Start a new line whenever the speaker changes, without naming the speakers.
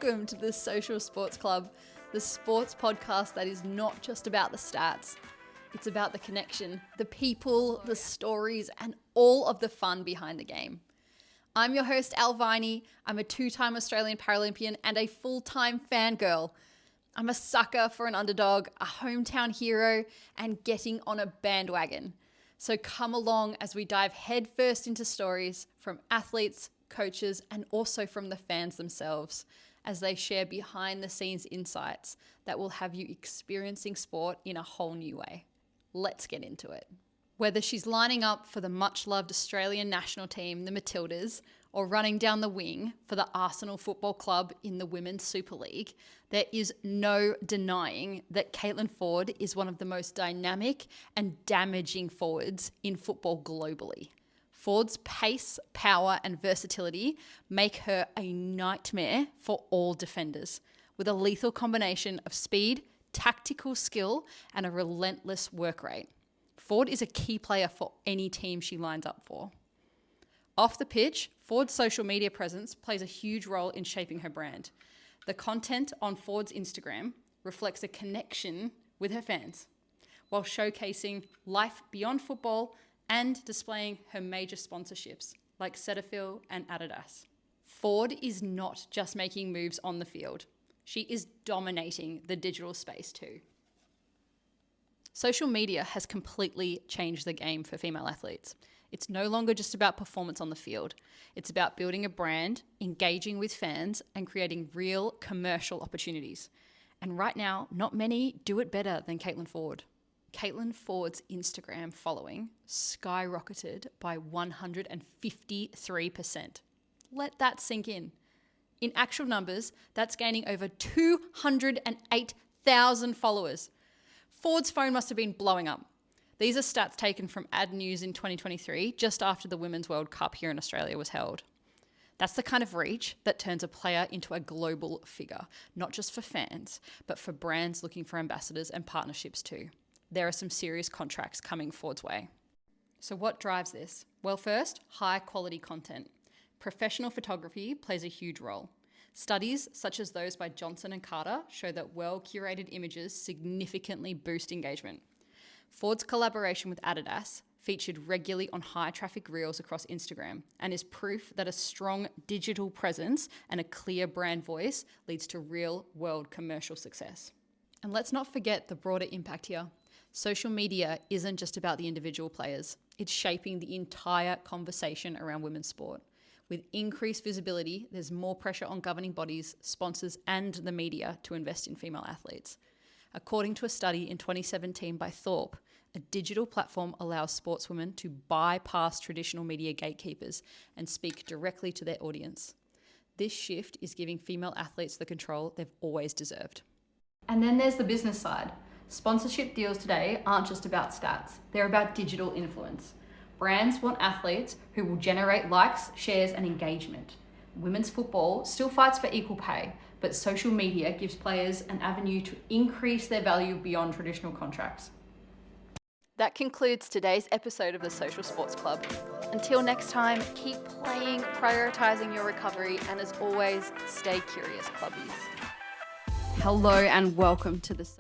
Welcome to the Social Sports Club, the sports podcast that is not just about the stats. It's about the connection, the people, the stories, and all of the fun behind the game. I'm your host, Al Viney. I'm a two-time Australian Paralympian and a full-time fangirl. I'm a sucker for an underdog, a hometown hero, and getting on a bandwagon. So come along as we dive headfirst into stories from athletes, coaches, and also from the fans themselves as they share behind-the-scenes insights that will have you experiencing sport in a whole new way. Let's get into it. Whether she's lining up for the much-loved Australian national team, the Matildas, or running down the wing for the Arsenal Football Club in the Women's Super League, there is no denying that Caitlin Foord is one of the most dynamic and damaging forwards in football globally. Foord's pace, power, and versatility make her a nightmare for all defenders, with a lethal combination of speed, tactical skill, and a relentless work rate. Foord is a key player for any team she lines up for. Off the pitch, Foord's social media presence plays a huge role in shaping her brand. The content on Foord's Instagram reflects a connection with her fans, while showcasing life beyond football and displaying her major sponsorships like Cetaphil and Adidas. Foord is not just making moves on the field. She is dominating the digital space too. Social media has completely changed the game for female athletes. It's no longer just about performance on the field. It's about building a brand, engaging with fans, and creating real commercial opportunities. And right now, not many do it better than Caitlin Foord. Caitlin Foord's Instagram following skyrocketed by 153%. Let that sink in. In actual numbers, that's gaining over 208,000 followers. Foord's phone must have been blowing up. These are stats taken from Ad News in 2023, just after the Women's World Cup here in Australia was held. That's the kind of reach that turns a player into a global figure, not just for fans, but for brands looking for ambassadors and partnerships too. There are some serious contracts coming Foord's way. So what drives this? Well, first, high quality content. Professional photography plays a huge role. Studies such as those by Johnson and Carter show that well-curated images significantly boost engagement. Foord's collaboration with Adidas featured regularly on high-traffic reels across Instagram and is proof that a strong digital presence and a clear brand voice leads to real-world commercial success. And let's not forget the broader impact here. Social media isn't just about the individual players. It's shaping the entire conversation around women's sport. With increased visibility, there's more pressure on governing bodies, sponsors, and the media to invest in female athletes. According to a study in 2017 by Thorpe, a digital platform allows sportswomen to bypass traditional media gatekeepers and speak directly to their audience. This shift is giving female athletes the control they've always deserved. And then there's the business side. Sponsorship deals today aren't just about stats, they're about digital influence. Brands want athletes who will generate likes, shares, and engagement. Women's football still fights for equal pay, but social media gives players an avenue to increase their value beyond traditional contracts. That concludes today's episode of the Social Sports Club. Until next time, keep playing, prioritizing your recovery, and as always, stay curious, clubbies. Hello and welcome to the